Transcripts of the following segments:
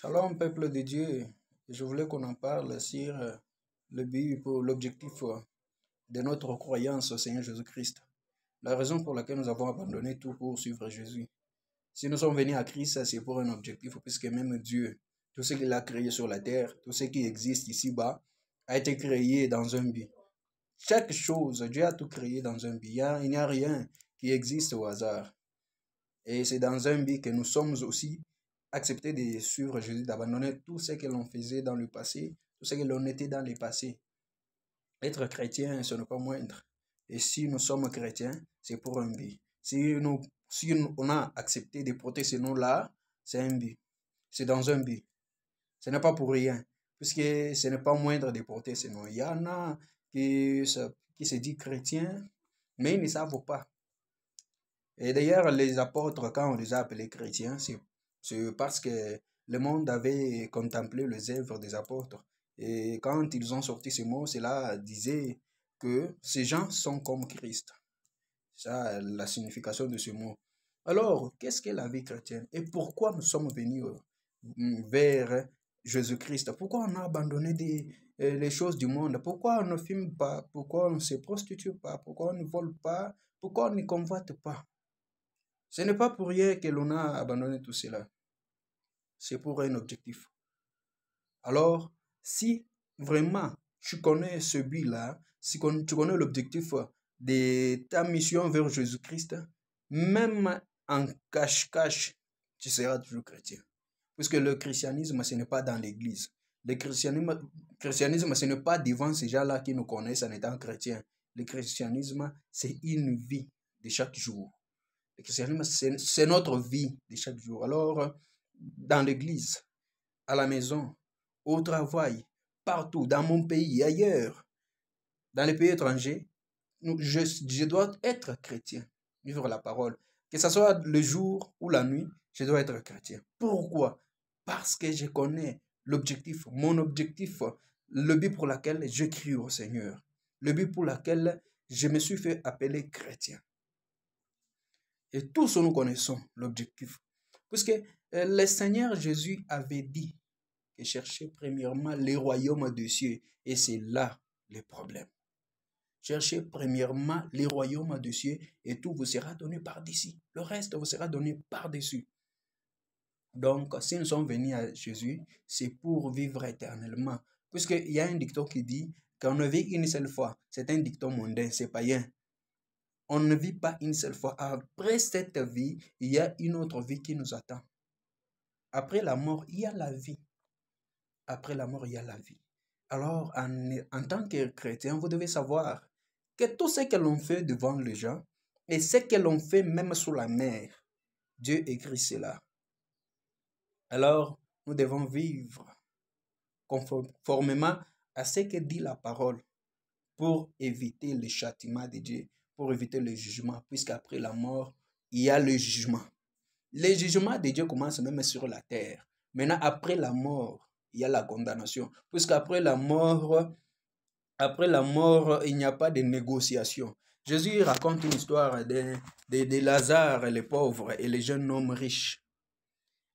Shalom, peuple de Dieu. Je voulais qu'on en parle sur le but pour l'objectif de notre croyance au Seigneur Jésus-Christ. La raison pour laquelle nous avons abandonné tout pour suivre Jésus. Si nous sommes venus à Christ, c'est pour un objectif, puisque même Dieu, tout ce qu'il a créé sur la terre, tout ce qui existe ici-bas, a été créé dans un but. Chaque chose, Dieu a tout créé dans un but. Il n'y a rien qui existe au hasard. Et c'est dans un but que nous sommes aussi acceptés de suivre Jésus, d'abandonner tout ce que l'on faisait dans le passé, tout ce que l'on était dans le passé. Être chrétien, ce n'est pas moindre. Et si nous sommes chrétiens, c'est pour un but. Si on a accepté de porter ce nom-là, c'est un but. C'est dans un but. Ce n'est pas pour rien, puisque ce n'est pas moindre de porter ce nom. Il y en a qui se disent chrétiens, mais ils ne savent pas. Et d'ailleurs, les apôtres, quand on les a appelés chrétiens, c'est parce que le monde avait contemplé les œuvres des apôtres. Et quand ils ont sorti ces mots, cela disait que ces gens sont comme Christ. Ça, la signification de ce mot. Alors, qu'est-ce qu'est la vie chrétienne? Et pourquoi nous sommes venus vers Jésus-Christ? Pourquoi on a abandonné les choses du monde? Pourquoi on ne fume pas? Pourquoi on ne se prostitue pas? Pourquoi on ne vole pas? Pourquoi on ne convoite pas? Ce n'est pas pour rien que l'on a abandonné tout cela. C'est pour un objectif. Alors, si vraiment tu connais ce but-là, si tu connais l'objectif de ta mission vers Jésus-Christ, même en cache-cache, tu seras toujours chrétien. Puisque le christianisme, ce n'est pas dans l'église. Le christianisme, ce n'est pas devant ces gens-là qui nous connaissent en étant chrétiens. Le christianisme, c'est une vie de chaque jour. Le christianisme, c'est notre vie de chaque jour. Alors, dans l'église, à la maison, au travail, partout, dans mon pays, ailleurs, dans les pays étrangers, je dois être chrétien, vivre la parole. Que ce soit le jour ou la nuit, je dois être chrétien. Pourquoi? Parce que je connais l'objectif, mon objectif, le but pour lequel je crie au Seigneur, le but pour lequel je me suis fait appeler chrétien. Et tous nous connaissons l'objectif. Puisque le Seigneur Jésus avait dit que cherchez premièrement les royaumes des cieux. Et c'est là le problème. Cherchez premièrement les royaumes des cieux et tout vous sera donné par-dessus. Le reste vous sera donné par-dessus. Donc, si nous sommes venus à Jésus, c'est pour vivre éternellement. Puisqu'il y a un dicton qui dit qu'on ne vit une seule fois. C'est un dicton mondain, c'est païen. On ne vit pas une seule fois. Après cette vie, il y a une autre vie qui nous attend. Après la mort, il y a la vie. Après la mort, il y a la vie. Alors, en tant que chrétien, vous devez savoir que tout ce que l'on fait devant les gens et ce que l'on fait même sous la mer, Dieu écrit cela. Alors, nous devons vivre conformément à ce que dit la parole pour éviter le châtiment de Dieu, pour éviter le jugement, puisqu'après la mort, il y a le jugement. Le jugement de Dieu commence même sur la terre. Maintenant, après la mort, il y a la condamnation. Puisqu'après la mort, il n'y a pas de négociation. Jésus raconte une histoire de Lazare, le pauvre, et le jeune homme riche.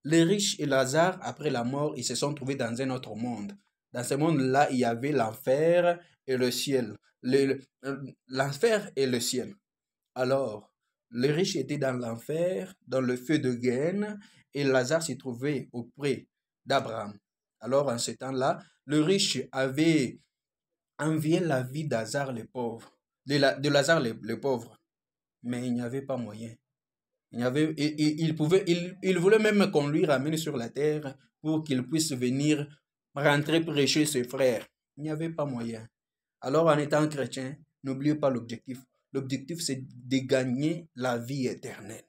Les riches et Lazare, après la mort, ils se sont trouvés dans un autre monde. Dans ce monde-là, il y avait l'enfer et le ciel. L'enfer et le ciel. Alors, les riches étaient dans l'enfer, dans le feu de Guéhenne, et Lazare s'est trouvé auprès d'Abraham. Alors, en ce temps-là, le riche avait envié la vie d'Azar le pauvre, de Lazare le pauvre, mais il n'y avait pas moyen. Il voulait même qu'on lui ramène sur la terre pour qu'il puisse venir rentrer prêcher ses frères. Il n'y avait pas moyen. Alors, en étant chrétien, n'oubliez pas l'objectif. L'objectif, c'est de gagner la vie éternelle.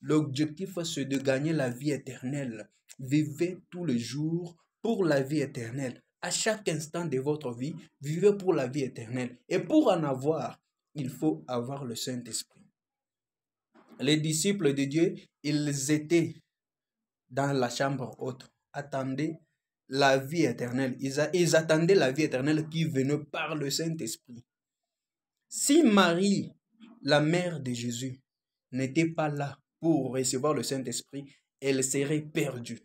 L'objectif, c'est de gagner la vie éternelle. Vivez tous les jours pour la vie éternelle. À chaque instant de votre vie, vivez pour la vie éternelle. Et pour en avoir, il faut avoir le Saint-Esprit. Les disciples de Dieu, ils étaient dans la chambre haute, attendaient la vie éternelle. Ils attendaient la vie éternelle qui venait par le Saint-Esprit. Si Marie, la mère de Jésus, n'était pas là pour recevoir le Saint-Esprit, elle serait perdue.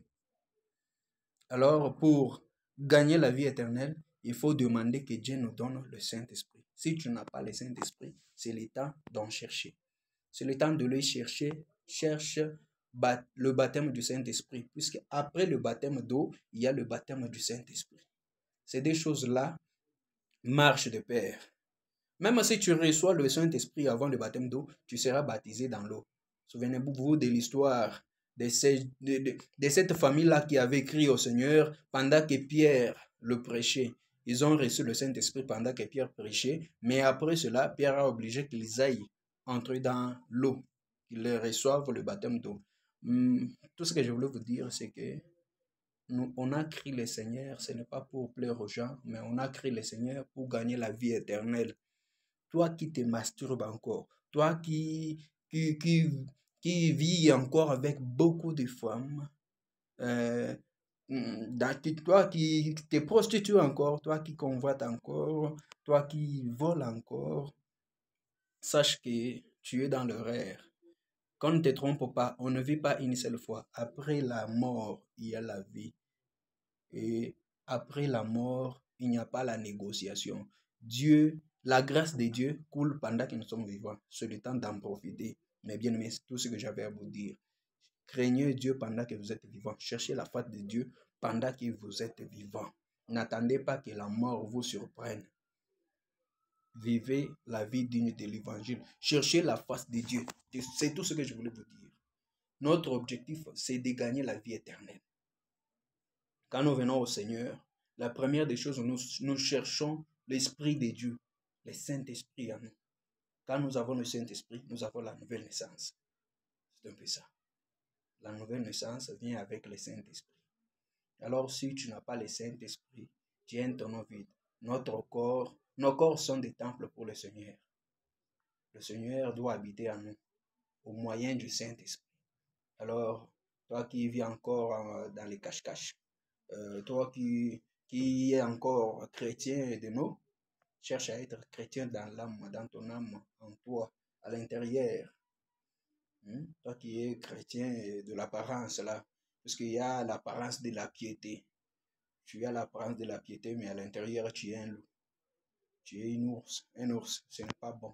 Alors, pour gagner la vie éternelle, il faut demander que Dieu nous donne le Saint-Esprit. Si tu n'as pas le Saint-Esprit, c'est le temps d'en chercher. C'est le temps de le chercher. Cherche le baptême du Saint-Esprit, puisque après le baptême d'eau, il y a le baptême du Saint-Esprit. Ces deux choses-là marchent de pair. Même si tu reçois le Saint-Esprit avant le baptême d'eau, tu seras baptisé dans l'eau. Souvenez-vous de l'histoire de cette famille-là qui avait crié au Seigneur pendant que Pierre le prêchait. Ils ont reçu le Saint-Esprit pendant que Pierre prêchait, mais après cela, Pierre a obligé qu'ils aillent entrer dans l'eau, qu'ils reçoivent le baptême d'eau. Tout ce que je voulais vous dire, c'est que on a crié le Seigneur, ce n'est pas pour plaire aux gens, mais on a crié le Seigneur pour gagner la vie éternelle. Toi qui te masturbes encore, toi qui, qui, qui vis encore avec beaucoup de femmes, toi qui te prostitues encore, toi qui convoites encore, toi qui voles encore, sache que tu es dans l'erreur. Qu'on ne te trompe pas, on ne vit pas une seule fois. Après la mort, il y a la vie. Et après la mort, il n'y a pas la négociation. Dieu, la grâce de Dieu coule pendant que nous sommes vivants. C'est le temps d'en profiter. Mais bien aimé, c'est tout ce que j'avais à vous dire. Craignez Dieu pendant que vous êtes vivant. Cherchez la face de Dieu pendant que vous êtes vivant. N'attendez pas que la mort vous surprenne. Vivez la vie digne de l'évangile. Cherchez la face de Dieu. C'est tout ce que je voulais vous dire. Notre objectif, c'est de gagner la vie éternelle. Quand nous venons au Seigneur, la première des choses, nous cherchons l'Esprit de Dieu, le Saint-Esprit en nous. Quand nous avons le Saint-Esprit, nous avons la nouvelle naissance. C'est un peu ça. La nouvelle naissance vient avec le Saint-Esprit. Alors, si tu n'as pas le Saint-Esprit, tu es un tonneau vide. Nos corps sont des temples pour le Seigneur. Le Seigneur doit habiter en nous, au moyen du Saint-Esprit. Alors, toi qui vis encore dans les cache-cache, toi qui est encore chrétien de nous, cherche à être chrétien dans l'âme, dans ton âme, en toi, à l'intérieur. Toi qui es chrétien de l'apparence là, parce qu'il y a l'apparence de la piété. Tu as l'apparence de la piété, mais à l'intérieur, tu es un loup. Tu es une ours. Un ours, ce n'est pas bon.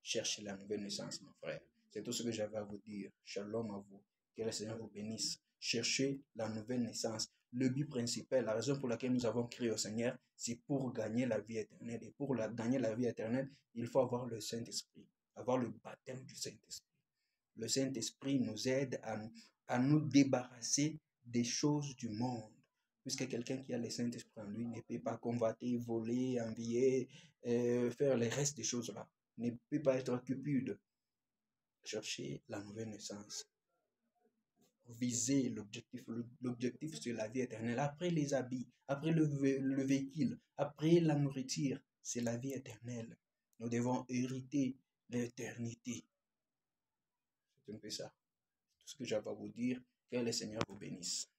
Cherche la nouvelle naissance, mon frère. C'est tout ce que j'avais à vous dire. Shalom à vous. Que le Seigneur vous bénisse. Cherchez la nouvelle naissance. Le but principal, la raison pour laquelle nous avons crié au Seigneur, c'est pour gagner la vie éternelle. Et pour gagner la vie éternelle, il faut avoir le Saint-Esprit, avoir le baptême du Saint-Esprit. Le Saint-Esprit nous aide à nous débarrasser des choses du monde. Puisque quelqu'un qui a le Saint-Esprit en lui ne peut pas convoiter, voler, envier, faire les restes des choses-là. Ne peut pas être cupide. Chercher la nouvelle naissance. Viser l'objectif. L'objectif, c'est la vie éternelle. Après les habits, après le véhicule, après la nourriture, c'est la vie éternelle. Nous devons hériter l'éternité. C'est un peu ça. Tout ce que j'avais à vous dire. Que le Seigneur vous bénisse.